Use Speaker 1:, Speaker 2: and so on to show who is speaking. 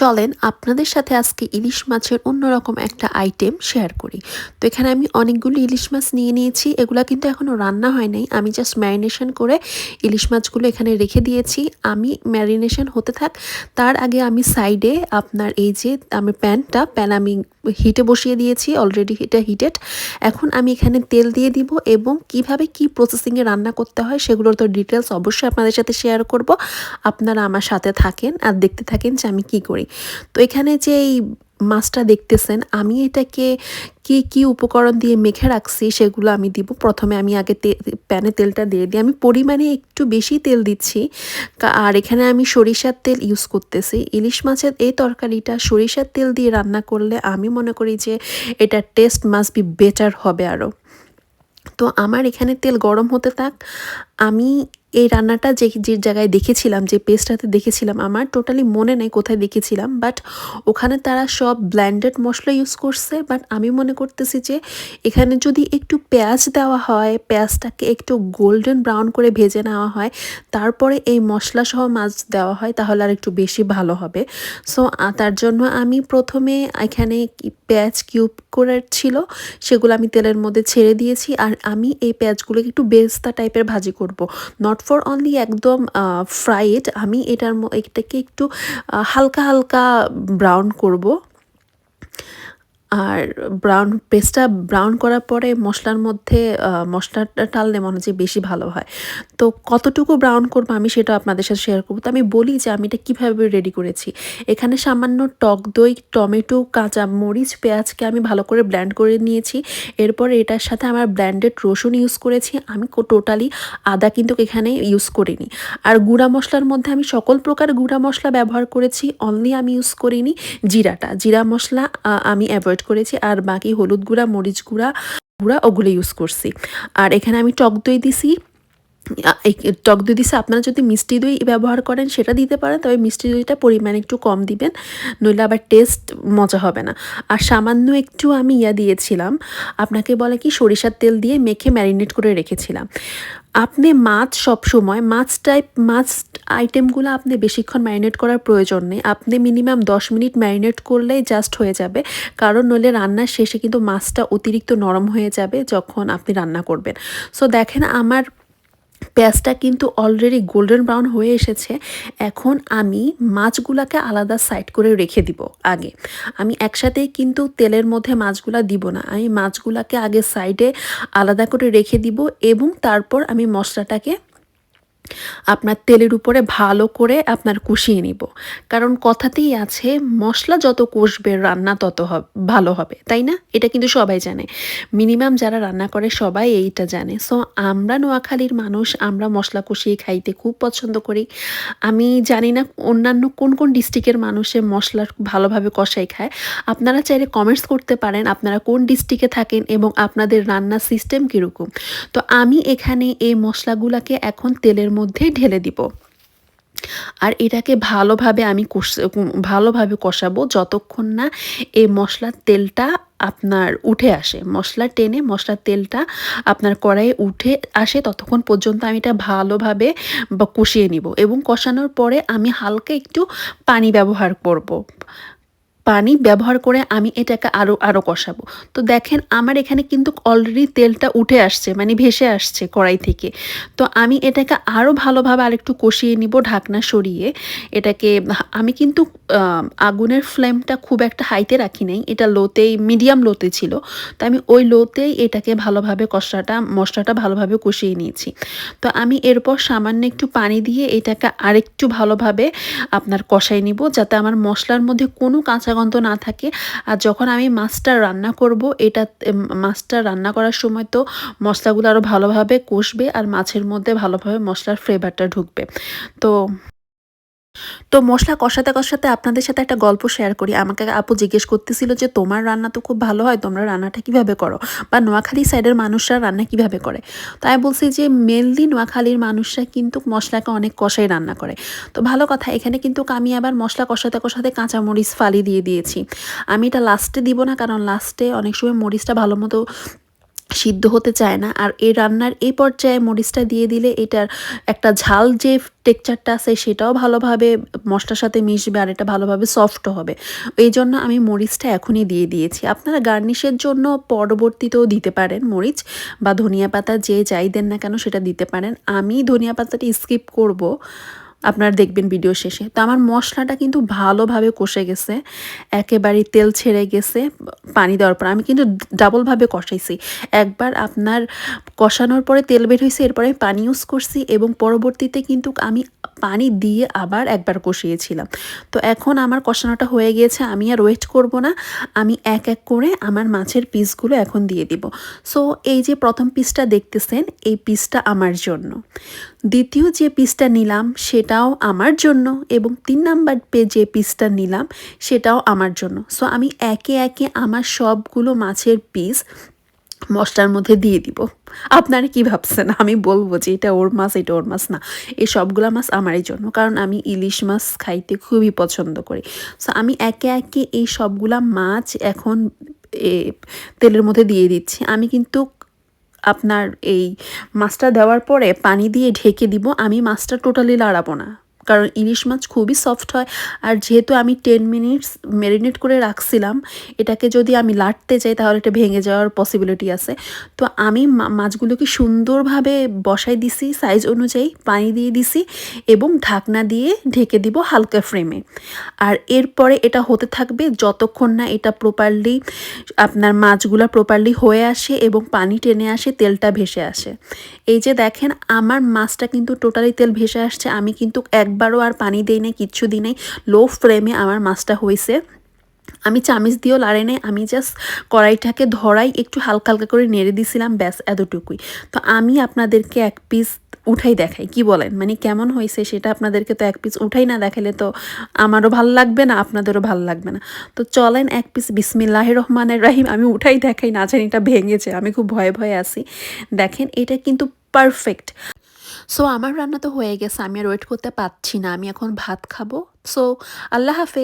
Speaker 1: চলেন আপনাদের সাথে আজকে ইলিশ মাছের অন্যরকম একটা আইটেম শেয়ার করি। তো এখানে আমি অনেকগুলো ইলিশ মাছ নিয়ে নিয়েছি। এগুলা কিন্তু এখনও রান্না হয় নাই। আমি জাস্ট ম্যারিনেশন করে ইলিশ মাছগুলো এখানে রেখে দিয়েছি। আমি ম্যারিনেশন হতে থাক, তার আগে আমি সাইডে আপনার এই যে আমি প্যান আমি হিটে বসিয়ে দিয়েছি, অলরেডি এটা হিটেড। এখন আমি এখানে তেল দিয়ে দিব এবং কিভাবে কি প্রসেসিংয়ে রান্না করতে হয় সেগুলোর তো ডিটেলস অবশ্যই আপনাদের সাথে শেয়ার করব। আপনারা আমার সাথে থাকেন আর দেখতে থাকেন যে আমি কি করি। তো এখানে যে এই মাছটা দেখতেছেন, আমি এটাকে কি কি উপকরণ দিয়ে মেখে রাখছি সেগুলো আমি দিব। প্রথমে আমি আগে প্যানে তেলটা দিয়ে দিই। আমি পরিমাণে একটু বেশি তেল দিচ্ছি, আর এখানে আমি সরিষার তেল ইউজ করতেছি। ইলিশ মাছের এই তরকারিটা সরিষার তেল দিয়ে রান্না করলে আমি মনে করি যে এটার টেস্ট মাস্ট বি বেটার হবে আরও। তো আমার এখানে তেল গরম হতে থাক। আমি এই রান্নাটা যে জায়গায় দেখেছিলাম, যে পেজটাতে দেখেছিলাম, আমার টোটালি মনে নেই কোথায় দেখেছিলাম, বাট ওখানে তারা সব ব্লেন্ডেড মশলা ইউজ করছে। বাট আমি মনে করতেছি যে এখানে যদি একটু পেঁয়াজ দেওয়া হয়, পেঁয়াজটাকে একটু গোল্ডেন ব্রাউন করে ভেজে নেওয়া হয়, তারপরে এই মশলা সহ মাছ দেওয়া হয়, তাহলে আর একটু বেশি ভালো হবে। সো তার জন্য আমি প্রথমে এখানে পেঁয়াজ কিউব করে ছিল সেগুলো আমি তেলের মধ্যে ছেড়ে দিয়েছি। আর আমি এই পেঁয়াজগুলোকে একটু বেরেস্তা টাইপের ভাজি করব, নট ফর অনলি একদম ফ্রাইড। আমি এটাকে একটু হালকা হালকা ব্রাউন করব। আর পেস্টটা ব্রাউন করার পরে মশলার মধ্যে মশলাটা ঢাললে মনে হচ্ছে বেশি ভালো হয়। তো কতটুকু ব্রাউন করবো আমি সেটা আপনাদের সাথে শেয়ার করবো। তো আমি বলি যে আমি এটা কীভাবে রেডি করেছি। এখানে সামান্য টক দই, টমেটো, কাঁচা মরিচ, পেঁয়াজকে আমি ভালো করে ব্লেন্ড করে নিয়েছি। এরপর এটার সাথে আমার ব্লেন্ডেড রসুন ইউজ করেছি। আমি টোটালি আদা কিন্তু এখানে ইউজ করিনি। আর গুঁড়া মশলার মধ্যে আমি সকল প্রকার গুঁড়া মশলা ব্যবহার করেছি, অনলি আমি ইউজ করিনি জিরা মশলা আমি অ্যাভয়েড করেছি। আর বাকি হলুদ গুঁড়া, মরিচ গুঁড়া ওগুলো ইউজ করছি। আর এখানে আমি টক দই দিছি। টক দই দিছে, আপনারা যদি মিষ্টি দই ব্যবহার করেন সেটা দিতে পারেন, তবে মিষ্টি দইটা পরিমাণ একটু কম দিবেন, নইলে আবার টেস্ট মজা হবে না। আর সামান্য একটু আমি দিয়েছিলাম, আপনাকে বলে কি সরিষার তেল দিয়ে মেখে ম্যারিনেট করে রেখেছিলাম। আপনি সবসময় মাছ আইটেমগুলো আপনি বেশিক্ষণ ম্যারিনেট করার প্রয়োজন নেই। আপনি মিনিমাম 10 মিনিট ম্যারিনেট করলেই জাস্ট হয়ে যাবে, কারণ নইলে রান্নার শেষে কিন্তু মাছটা অতিরিক্ত নরম হয়ে যাবে যখন আপনি রান্না করবেন। সো দেখেন আমার পেঁয়াজটা কিন্তু অলরেডি গোল্ডেন ব্রাউন হয়ে এসেছে। এখন আমি মাছগুলাকে আলাদা সাইড করে রেখে দিব। আগে আমি একসাথেই কিন্তু তেলের মধ্যে মাছগুলা দিব না, আমি মাছগুলাকে আগে সাইডে আলাদা করে রেখে দিব এবং তারপর আমি মশলাটাকে আপনার তেলের উপরে ভালো করে আপনার কষিয়ে নিব। কারণ কথাতেই আছে, মশলা যত কষবে রান্না তত ভালো হবে, তাই না? এটা কিন্তু সবাই জানে, মিনিমাম যারা রান্না করে সবাই এইটা জানে। সো আমরা নোয়াখালীর মানুষ, আমরা মশলা কষিয়ে খাইতে খুব পছন্দ করি। আমি জানি না অন্যান্য কোন কোন ডিস্ট্রিক্টের মানুষে মশলা ভালোভাবে কষাই খায়। আপনারা চাইলে কমেন্টস করতে পারেন আপনারা কোন ডিস্ট্রিক্টে থাকেন এবং আপনাদের রান্নার সিস্টেম কীরকম। তো আমি এখানে এই মশলাগুলোকে এখন তেলের মধ্যে ঢেলে দিব। আর এটাকে ভালোভাবে কষাবো যতক্ষণ না এই মশলার তেলটা আপনার উঠে আসে। মশলার তেলটা আপনার কড়াইয়ে উঠে আসে, ততক্ষণ পর্যন্ত আমি এটা ভালোভাবে কষিয়ে নিব এবং কষানোর পরে আমি হালকা একটু পানি ব্যবহার করব। পানি ব্যবহার করে আমি এটাকে আরও কষাবো। তো দেখেন আমার এখানে কিন্তু অলরেডি তেলটা উঠে আসছে, মানে ভেসে আসছে কড়াই থেকে। তো আমি এটাকে আরও ভালোভাবে আরেকটু কষিয়ে নিব ঢাকনা সরিয়ে। এটাকে আমি কিন্তু আগুনের ফ্লেমটা খুব একটা হাইতে রাখি নাই, এটা মিডিয়াম লোতে ছিল। তো আমি ওই লোতেই এটাকে ভালোভাবে মশলাটা ভালোভাবে কষিয়ে নিয়েছি। তো আমি এরপর সামান্য একটু পানি দিয়ে এটাকে আরেকটু ভালোভাবে আপনার কষাই নিব, যাতে আমার মশলার মধ্যে কোনো কাঁচা গন্ধ না থাকে। আর যখন আমি মাছটা রান্না করব, মাছটা রান্না করার সময় তো মশলাগুলো আরও ভালোভাবে কষবে আর মাছের মধ্যে ভালোভাবে মশলার ফ্লেভারটা ঢুকবে। তো মশলা কষাতে আপনাদের সাথে একটা গল্প শেয়ার করি। আমাকে আপু জিজ্ঞেস করতেছিল যে তোমার রান্না তো খুব ভালো হয়, তোমরা রান্নাটা কিভাবে করো, বা নোয়াখালী সাইডের মানুষরা রান্না কিভাবে করে। তাই বলছি যে মেনলি নোয়াখালীর মানুষরা কিন্তু মশলাকে অনেক কষাই রান্না করে। তো ভালো কথা, এখানে কিন্তু আমি আবার মশলা কষাতে কাঁচামরিচ ফালি দিয়ে দিয়েছি। আমি এটা লাস্টে দিব না, কারণ লাস্টে অনেক সময় মরিচটা ভালো মতো সিদ্ধ হতে চায় না। আর এই রান্নার এই পর্যায়ে মরিচটা দিয়ে দিলে এটার একটা ঝাল যে টেক্সচারটা আছে সেটাও ভালোভাবে মশলার সাথে মিশবে আর এটা ভালোভাবে সফটও হবে। এইজন্য আমি মরিচটা এখনই দিয়ে দিয়েছি। আপনারা গার্নিশের জন্য পরবর্তীতেও দিতে পারেন মরিচ বা ধনিয়া পাতা যে যাই দেন না কেন সেটা দিতে পারেন। আমি ধনিয়া পাতাটা স্কিপ করব। আপনারা দেখবেন ভিডিও শেষে। তো আমার মশলাটা কিন্তু ভালোভাবে কষে গেছে। একেবারেই তেল ছেড়ে গেছে পানি দেওয়ার পর। আমি কিন্তু ডাবলভাবে কষাইছি। একবার আপনার কষানোর পরে তেল বের হইছে, এরপরে আমি পানি ইউজ করছি এবং পরবর্তীতে কিন্তু আমি পানি দিয়ে আবার একবার কষিয়েছিলাম। তো এখন আমার কষানোটা হয়ে গিয়েছে। আমি আর ওয়েট করব না। আমি এক, এক করে আমার মাছের পিসগুলো এখন দিয়ে দিব। সো এই যে ১ম পিসটা দেখতেছেন, এই পিসটা আমার জন্য। দ্বিতীয় যে পিসটা নিলাম সেটাও আমার জন্য এবং ৩ নাম্বার যে পিসটা নিলাম সেটাও আমার জন্য। সো আমি একে, একে আমার সবগুলো মাছের পিস মশলার মধ্যে দিয়ে দিব। আপনারা কি ভাবছেন? আমি বলব যে এটা ওর মাছ, এটা ওর মাছ না। এই সবগুলা মাছ আমারই জন্য। কারণ আমি ইলিশ মাছ খাইতে খুবই পছন্দ করি। সো আমি একে, একে এই সবগুলা মাছ এখন এ তেলের মধ্যে দিয়ে দিচ্ছি। আমি কিন্তু আপনার এই মাছটা দেওয়ার পরে পানি দিয়ে ঢেকে দিব। আমি মাছটা টোটালি লাড়াবো না। কারণ ইলিশ মাছ খুবই সফট হয়। আর যেহেতু আমি 10 মিনিটস মেরিনেট করে রাখছিলাম, এটাকে যদি আমি লাটতে যাই তাহলে এটা ভেঙে যাওয়ার পসিবিলিটি আছে। তো আমি মাছগুলোকে সুন্দরভাবে বসাই দিছি সাইজ অনুযায়ী, পানি দিয়ে দিছি এবং ঢাকনা দিয়ে ঢেকে দিব হালকা ফ্লেমে। আর এরপরে এটা হতে থাকবে যতক্ষণ না এটা প্রপারলি আপনার মাছগুলা প্রপারলি হয়ে আসে এবং পানি টেনে আসে, তেলটা ভেসে আসে। এই যে দেখেন আমার মাছটা কিন্তু টোটালি তেল ভেসে আসছে। আমি কিন্তু একবারও আর পানি দেই নাই, কিচ্ছু দিই নাই। লো ফ্লেমে আমার মাছটা হইছে। আমি চামিচ দিয়েও লাড়াই নাই। আমি জাস্ট কড়াইটাকে ধরাই একটু হালকা, হালকা করে নেড়ে দিছিলাম, ব্যাস এতটুকুই। তো আমি আপনাদেরকে এক পিস উঠাই দেখাই। কি বলেন? মানে কেমন হইছে সেটা আপনাদেরকে তো এক পিস উঠাই না দেখাইলে তো আমারও ভাল লাগবে না, আপনাদেরও ভাল লাগবে না। তো চলেন এক পিস বিসমিল্লাহির রহমানির রহিম আমি উঠাই দেখাই, না জানি এটা ভেঙেছে। আমি খুব ভয়ে, ভয়ে আছি। দেখেন এটা কিন্তু পারফেক্ট। সো আমার রান্না তো হয়ে গেছে। আমি আর ওয়েট করতে পারছি না। আমি এখন ভাত খাবো। সো আল্লাহ হাফেজ।